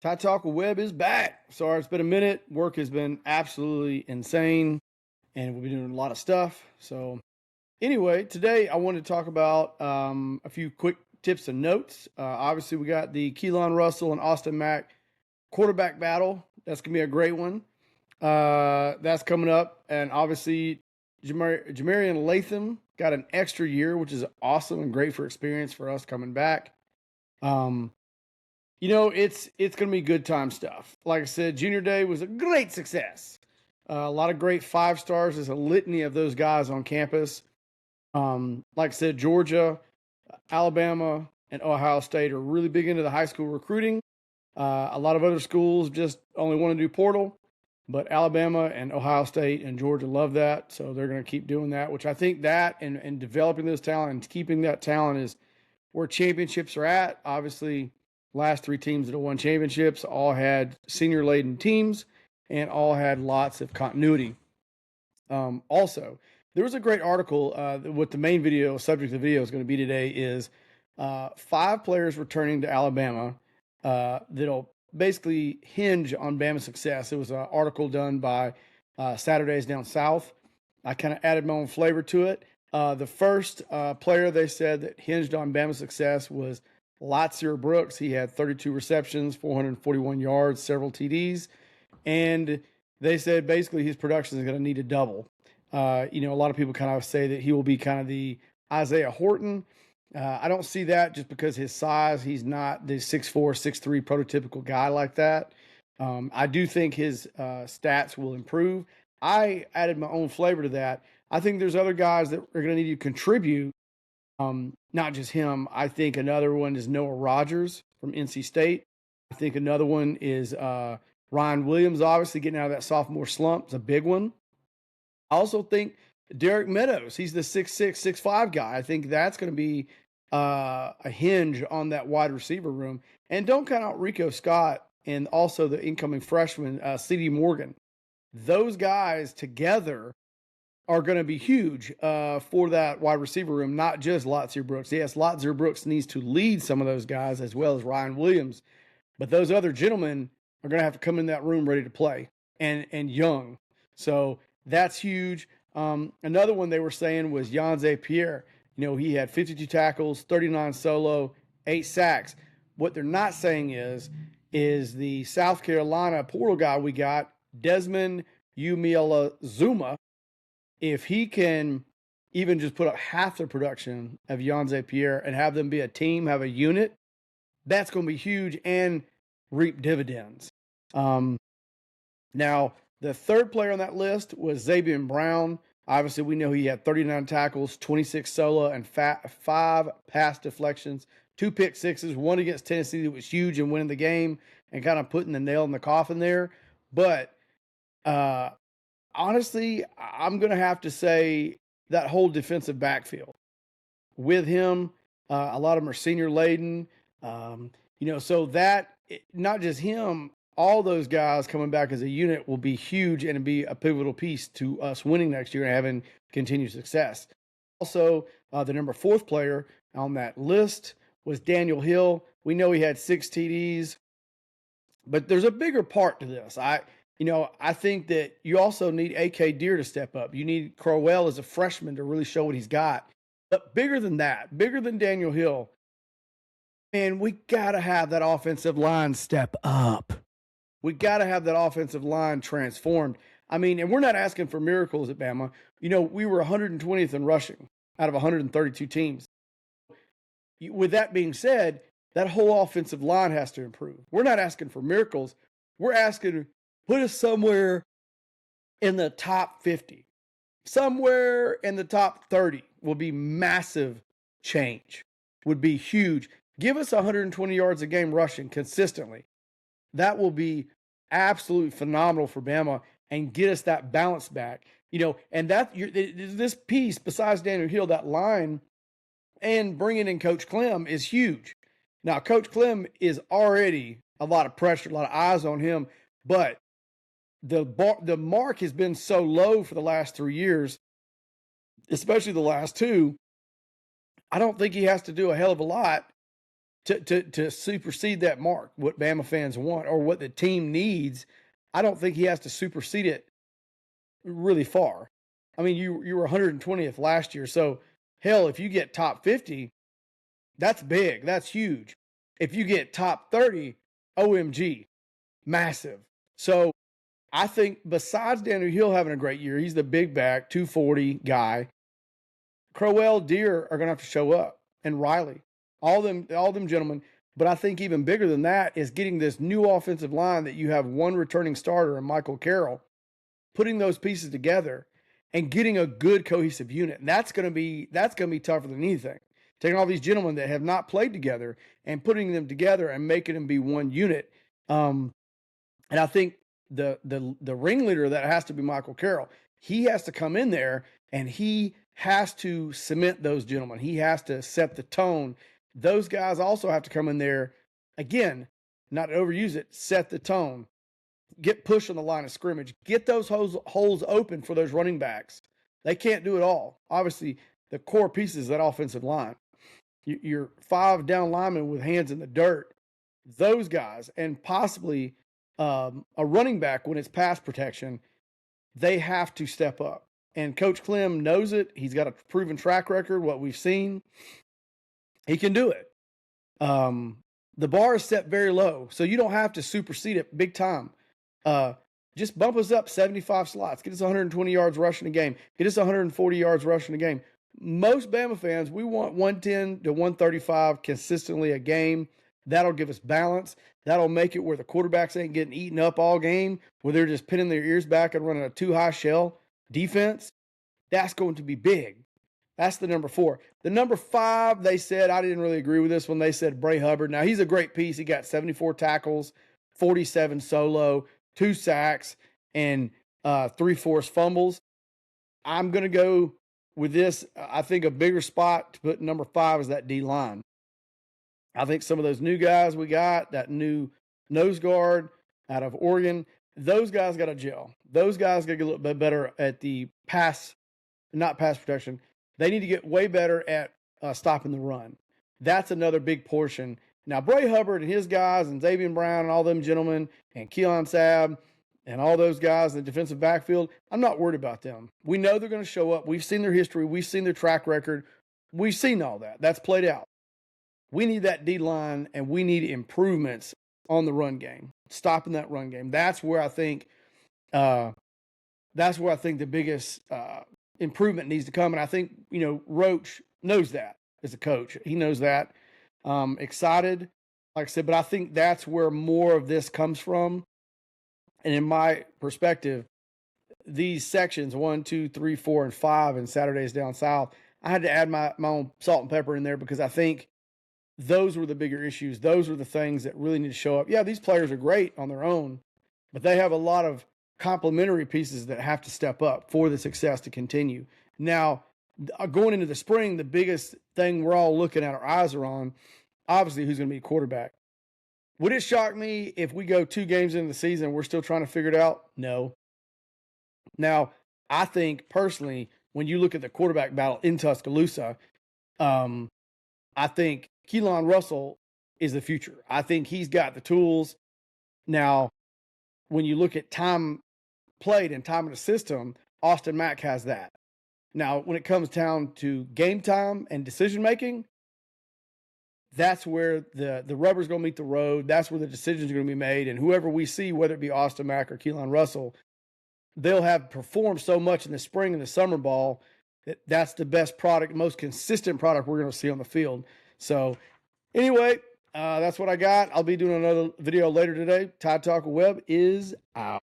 Ty Talk with Webb is back. Sorry, it's been a minute. Work has been absolutely insane, and we've been doing a lot of stuff. So, anyway, today I wanted to talk about a few quick tips and notes. Obviously, we got the Keelan Russell and Austin Mack quarterback battle. That's gonna be a great one. That's coming up, and obviously, Jamarian Latham got an extra year, which is awesome and great for experience for us coming back. Um, it's going to be good time stuff. Like I said, Junior Day was a great success. A lot of great 5 stars. There's a litany of those guys on campus. Like I said, Georgia, Alabama, and Ohio State are really big into the high school recruiting. A lot of other schools just only want to do portal, but Alabama and Ohio State and Georgia love that, so they're going to keep doing that. Which I think that and developing this talent and keeping that talent is where championships are at. Obviously, last 3 teams that have won championships all had senior laden teams and all had lots of continuity. Also, there was a great article. What the main video subject of the video is going to be today is 5 players returning to Alabama that'll basically hinge on Bama's success. It was an article done by Saturdays Down South. I kind of added my own flavor to it. The first player they said that hinged on Bama's success was Latsier Brooks. He had 32 receptions, 441 yards, several TDs, and they said basically his production is going to need to double. A lot of people kind of say that he will be kind of the Isaiah Horton. I don't see that just because his size. He's not the 6'4", 6'3" prototypical guy like that. I do think his stats will improve. I added my own flavor to that. I think there's other guys that are going to need to contribute. Not just him. I think another one is Noah Rogers from NC State. I think another one is Ryan Williams, obviously getting out of that sophomore slump. It's a big one. I also think Derek Meadows. He's the 6'6", 6'5" guy. I think that's going to be a hinge on that wide receiver room. And don't count out Rico Scott and also the incoming freshman, C.D. Morgan. Those guys together are going to be huge for that wide receiver room, not just Latsier Brooks. Yes, Latsier Brooks needs to lead some of those guys as well as Ryan Williams, but those other gentlemen are going to have to come in that room ready to play and young. So that's huge. Another one they were saying was Yanze Pierre. He had 52 tackles, 39 solo, 8 sacks. What they're not saying is the South Carolina portal guy we got, Desmond Umeala-Zuma. If he can even just put up half the production of Yanze Pierre and have them be a team, have a unit, that's going to be huge and reap dividends. Now, the third player on that list was Xavier Brown. Obviously, we know he had 39 tackles, 26 solo, and 5 pass deflections, 2 pick sixes, one against Tennessee that was huge in winning the game and kind of putting the nail in the coffin there. But honestly, I'm going to have to say that whole defensive backfield with him, a lot of them are senior laden. So that not just him, all those guys coming back as a unit will be huge and be a pivotal piece to us winning next year and having continued success. Also, the number 4th player on that list was Daniel Hill. We know he had 6 TDs, but there's a bigger part to this. I think that you also need A.K. Deer to step up. You need Crowell as a freshman to really show what he's got. But bigger than that, bigger than Daniel Hill, and we got to have that offensive line step up. We got to have that offensive line transformed. I mean, and we're not asking for miracles at Bama. We were 120th in rushing out of 132 teams. With that being said, that whole offensive line has to improve. We're not asking for miracles. We're asking put us somewhere in the top 50. Somewhere in the top 30 will be massive change, would be huge. Give us 120 yards a game rushing consistently. That will be absolutely phenomenal for Bama and get us that bounce back. And this piece, besides Daniel Hill, that line and bringing in Coach Clem is huge. Now, Coach Clem is already a lot of pressure, a lot of eyes on him, but the mark has been so low for the last 3 years, especially the last 2. I don't think he has to do a hell of a lot to supersede that mark, what Bama fans want or what the team needs. I don't think he has to supersede it really far. I mean, you were 120th last year, so hell, if you get top 50, that's big. That's huge. If you get top 30, OMG, massive. So I think besides Daniel Hill having a great year, he's the big back, 240 guy. Crowell, Deere are going to have to show up, and Riley, all them gentlemen. But I think even bigger than that is getting this new offensive line that you have one returning starter and Michael Carroll, putting those pieces together and getting a good cohesive unit. And that's going to be tougher than anything. Taking all these gentlemen that have not played together and putting them together and making them be one unit. And I think the ringleader of that has to be Michael Carroll. He has to come in there and he has to cement those gentlemen. He has to set the tone. Those guys also have to come in there, again, not to overuse it, set the tone. Get push on the line of scrimmage. Get those holes open for those running backs. They can't do it all. Obviously, the core pieces of that offensive line. Your 5 down linemen with hands in the dirt, those guys, and possibly a running back when it's pass protection, they have to step up. And Coach Clem knows it. He's got a proven track record, what we've seen. He can do it. The bar is set very low, so you don't have to supersede it big time. Just bump us up 75 slots. Get us 120 yards rushing a game. Get us 140 yards rushing a game. Most Bama fans, we want 110 to 135 consistently a game. That'll give us balance. That'll make it where the quarterbacks ain't getting eaten up all game, where they're just pinning their ears back and running a too high shell defense. That's going to be big. That's the number 4. The number 5, they said, I didn't really agree with this one. They said Bray Hubbard. Now, he's a great piece. He got 74 tackles, 47 solo, 2 sacks, and 3 forced fumbles. I'm going to go with this. I think a bigger spot to put number 5 is that D-line. I think some of those new guys we got, that new nose guard out of Oregon, those guys got to gel. Those guys got to get a little bit better at the pass protection. They need to get way better at stopping the run. That's another big portion. Now, Bray Hubbard and his guys and Xavier Brown and all them gentlemen and Keelan Sabb and all those guys in the defensive backfield, I'm not worried about them. We know they're going to show up. We've seen their history. We've seen their track record. We've seen all that. That's played out. We need that D-line, and we need improvements on the run game, stopping that run game. That's where I think the biggest improvement needs to come. And I think, Roach knows that as a coach. He knows that. Excited, like I said, but I think that's where more of this comes from. And in my perspective, these sections 1, 2, 3, 4, and 5 in Saturdays Down South, I had to add my own salt and pepper in there because I think those were the bigger issues. Those were the things that really need to show up. Yeah, these players are great on their own, but they have a lot of complementary pieces that have to step up for the success to continue. Now, going into the spring, the biggest thing we're all looking at, our eyes are on, obviously, who's going to be quarterback. Would it shock me if we go 2 games into the season and we're still trying to figure it out? No. Now, I think personally, when you look at the quarterback battle in Tuscaloosa, I think Keelan Russell is the future. I think he's got the tools. Now, when you look at time played and time in the system, Austin Mack has that. Now, when it comes down to game time and decision making, that's where the rubber's going to meet the road. That's where the decisions are going to be made. And whoever we see, whether it be Austin Mack or Keelan Russell, they'll have performed so much in the spring and the summer ball that's the best product, most consistent product we're going to see on the field. So anyway, that's what I got. I'll be doing another video later today. Tide Talk Web is out.